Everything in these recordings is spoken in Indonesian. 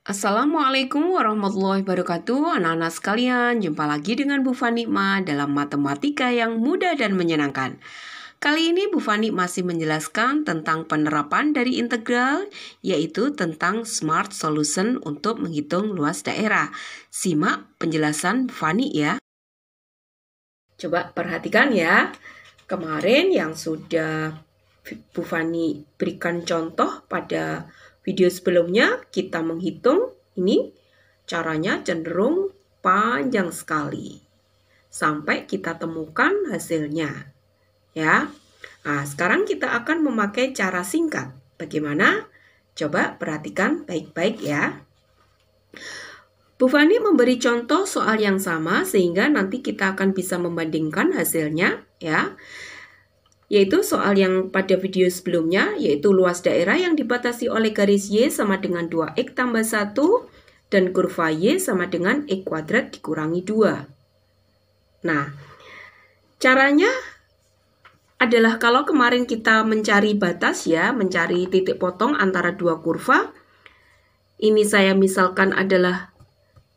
Assalamualaikum warahmatullahi wabarakatuh. Anak-anak sekalian, jumpa lagi dengan Bu Fanikma dalam matematika yang mudah dan menyenangkan. Kali ini Bu Fani masih menjelaskan tentang penerapan dari integral, yaitu tentang smart solution untuk menghitung luas daerah. Simak penjelasan Bu Fani ya. Coba perhatikan ya. Kemarin yang sudah Bu Fani berikan contoh pada video sebelumnya, kita menghitung ini caranya cenderung panjang sekali sampai kita temukan hasilnya ya. Nah, sekarang kita akan memakai cara singkat. Bagaimana? Coba perhatikan baik-baik ya. Bu Fani memberi contoh soal yang sama sehingga nanti kita akan bisa membandingkan hasilnya ya. Yaitu soal yang pada video sebelumnya, yaitu luas daerah yang dibatasi oleh garis Y sama dengan 2X tambah 1 dan kurva Y sama dengan X kuadrat dikurangi 2. Nah, caranya adalah kalau kemarin kita mencari batas ya, mencari titik potong antara dua kurva. Ini saya misalkan adalah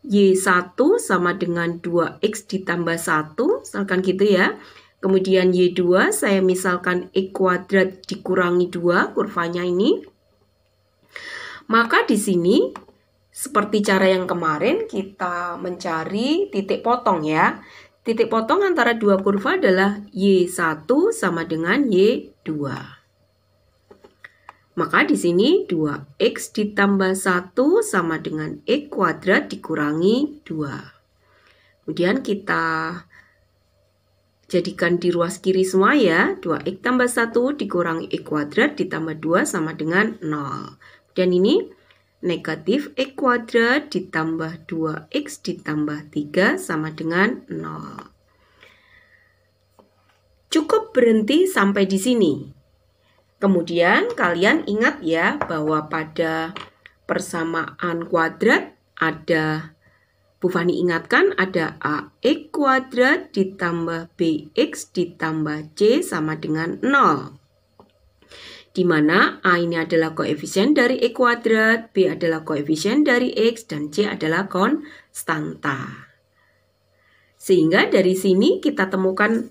Y1 sama dengan 2X ditambah 1, misalkan gitu ya. Kemudian Y2 saya misalkan X kuadrat dikurangi 2 kurvanya ini. Maka di sini seperti cara yang kemarin kita mencari titik potong ya. Titik potong antara dua kurva adalah Y1 sama dengan Y2. Maka di sini 2X ditambah 1 sama dengan X kuadrat dikurangi 2. Kemudian kita jadikan di ruas kiri semua ya. 2X tambah 1 dikurangi X kuadrat ditambah 2 sama dengan 0. Dan ini negatif X kuadrat ditambah 2X ditambah 3 sama dengan 0. Cukup berhenti sampai di sini. Kemudian kalian ingat ya bahwa pada persamaan kuadrat ada, Bu Fani ingatkan ada AX kuadrat ditambah BX ditambah C sama dengan 0. Di mana A ini adalah koefisien dari X kuadrat, B adalah koefisien dari X, dan C adalah konstanta. Sehingga dari sini kita temukan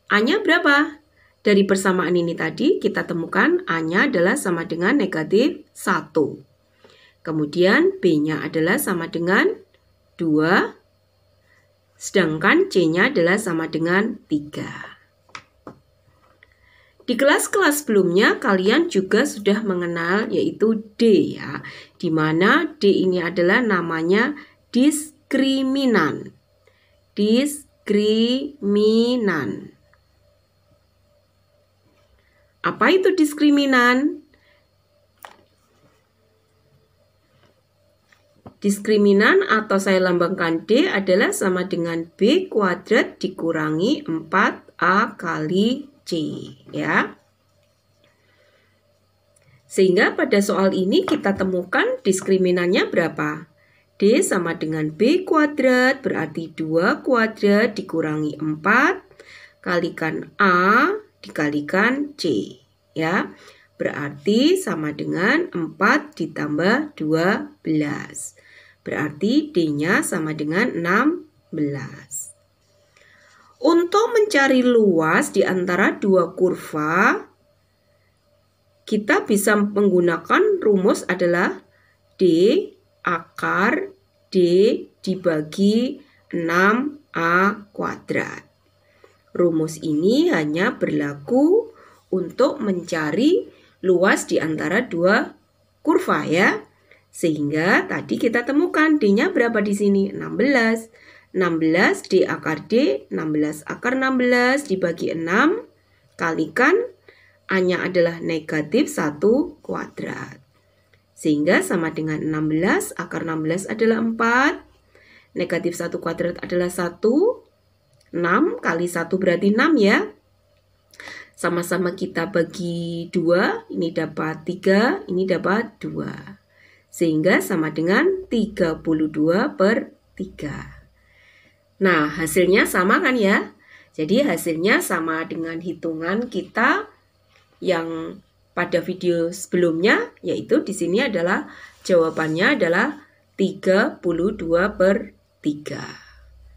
A-nya berapa? Dari persamaan ini tadi kita temukan A-nya adalah sama dengan negatif 1. Kemudian B-nya adalah sama dengan 2, sedangkan C-nya adalah sama dengan 3. Di kelas-kelas sebelumnya kalian juga sudah mengenal yaitu D ya, di mana D ini adalah namanya diskriminan. Diskriminan. Apa itu diskriminan? Diskriminan atau saya lambangkan D adalah sama dengan B kuadrat dikurangi 4A kali C ya. Sehingga pada soal ini kita temukan diskriminannya berapa? D sama dengan B kuadrat berarti 2 kuadrat dikurangi 4 kalikan A dikalikan C ya. Berarti sama dengan 4 ditambah 12. Berarti D-nya sama dengan 16. Untuk mencari luas di antara dua kurva, kita bisa menggunakan rumus adalah D akar D dibagi 6A kuadrat. Rumus ini hanya berlaku untuk mencari luas di antara dua kurva ya. Sehingga tadi kita temukan D-nya berapa di sini? 16. 16 D akar D, 16 akar 16 dibagi 6 kalikan A-nya adalah negatif 1 kuadrat. Sehingga sama dengan 16 akar 16 adalah 4. Negatif 1 kuadrat adalah 1. 6 kali 1 berarti 6 ya. Sama-sama kita bagi 2, ini dapat 3, ini dapat 2. Sehingga sama dengan 32 per 3. Nah, hasilnya sama kan ya? Jadi hasilnya sama dengan hitungan kita yang pada video sebelumnya, yaitu di sini adalah jawabannya adalah 32/3.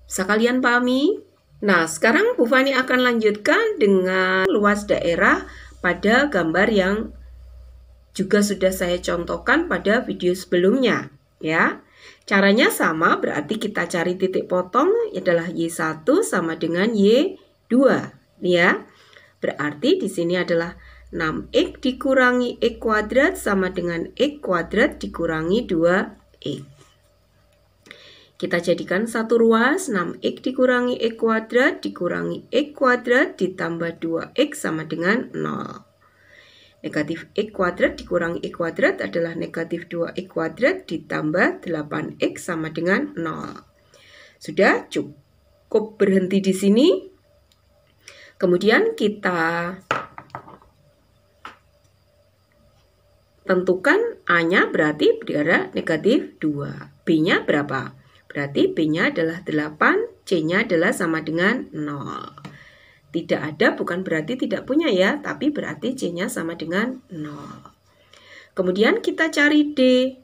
Bisa kalian pahami? Nah, sekarang Bu Fani akan lanjutkan dengan luas daerah pada gambar yang juga sudah saya contohkan pada video sebelumnya, ya. Caranya sama, berarti kita cari titik potong adalah Y1 sama dengan Y2, ya. Berarti di sini adalah 6x dikurangi x kuadrat sama dengan x kuadrat dikurangi 2x. Kita jadikan satu ruas, 6x dikurangi x kuadrat dikurangi x kuadrat ditambah 2x sama dengan 0. Negatif x kuadrat dikurangi x kuadrat adalah negatif 2x kuadrat ditambah 8x sama dengan 0. Sudah cukup berhenti di sini. Kemudian kita tentukan A-nya berarti berada negatif 2. B-nya berapa? Berarti B-nya adalah 8, C-nya adalah sama dengan 0. Tidak ada bukan berarti tidak punya ya, tapi berarti C-nya sama dengan 0. Kemudian kita cari D.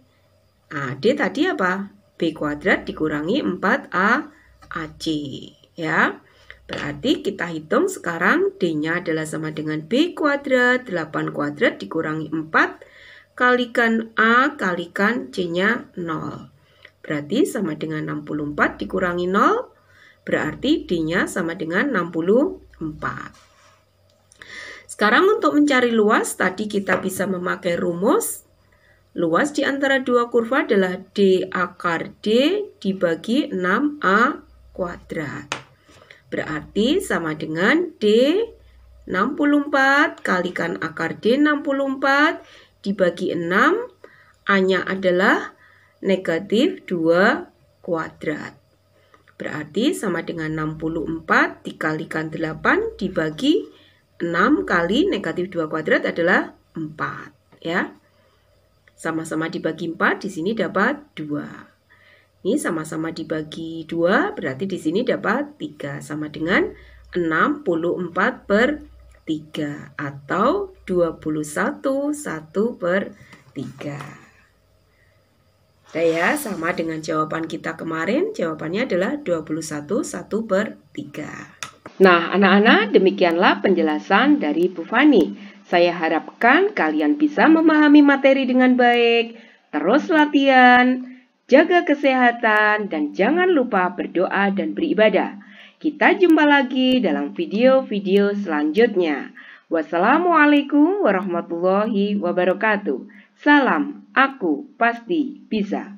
Nah, D tadi apa? B kuadrat dikurangi 4AC. Ya. Berarti kita hitung sekarang D-nya adalah sama dengan B kuadrat, 8 kuadrat dikurangi 4, kalikan A kalikan C-nya 0. Berarti sama dengan 64 dikurangi 0, berarti D-nya sama dengan 64. Sekarang untuk mencari luas, tadi kita bisa memakai rumus. Luas di antara dua kurva adalah D akar D dibagi 6A kuadrat. Berarti sama dengan D 64 kalikan akar D 64 dibagi 6, A-nya adalah negatif 2 kuadrat. Berarti sama dengan 64 dikalikan 8 dibagi 6 kali negatif 2 kuadrat adalah 4. Ya. Sama-sama dibagi 4, di sini dapat 2. Ini sama-sama dibagi 2, berarti di sini dapat 3. Sama dengan 64/3 atau 21 1/3. Udah ya, sama dengan jawaban kita kemarin. Jawabannya adalah 21 1/3. Nah, anak-anak, demikianlah penjelasan dari Bu Fani. Saya harapkan kalian bisa memahami materi dengan baik. Terus latihan. Jaga kesehatan dan jangan lupa berdoa dan beribadah. Kita jumpa lagi dalam video-video selanjutnya. Wassalamualaikum warahmatullahi wabarakatuh. Salam, aku pasti bisa.